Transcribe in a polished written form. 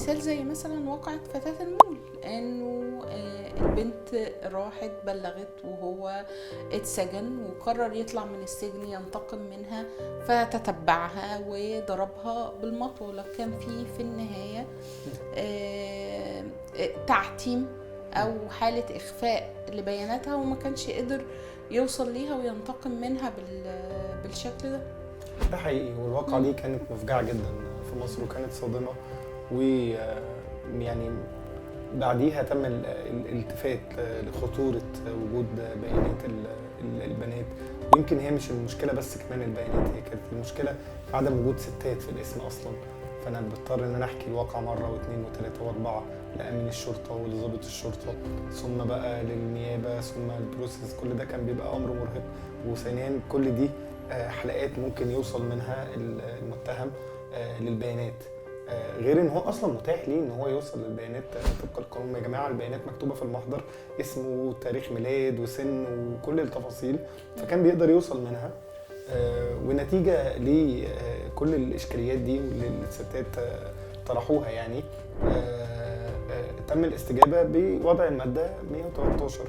مثال زي مثلا واقعة فتاة المول، انه البنت راحت بلغت وهو اتسجن وقرر يطلع من السجن ينتقم منها، فتتبعها وضربها بالمطوة. لو كان في النهاية تعتيم او حالة اخفاء لبياناتها، وما كانش قدر يوصل ليها وينتقم منها بالشكل ده. ده حقيقي، والواقعة دي كانت مفجعة جدا في مصر وكانت صادمة، ويعني بعديها تم الالتفات لخطورة وجود بيانات البنات. ويمكن هي مش المشكلة بس كمان البيانات، هي كانت المشكلة في عدم وجود ستات في الاسم أصلا. فأنا بضطر إن أنا أحكي الواقع مرة واثنين وثلاثة وأربعة لأمين الشرطة ولضابط الشرطة، ثم بقى للنيابة، ثم البروسيس. كل ده كان بيبقى أمر مرهق. وثانيا كل دي حلقات ممكن يوصل منها المتهم للبيانات، غير ان هو اصلا متاح ليه ان هو يوصل للبيانات طبق القانون. يا جماعه البيانات مكتوبه في المحضر، اسمه وتاريخ ميلاد وسن وكل التفاصيل، فكان بيقدر يوصل منها. ونتيجه لكل الاشكاليات دي واللي الستات طرحوها يعني، تم الاستجابه بوضع الماده 113.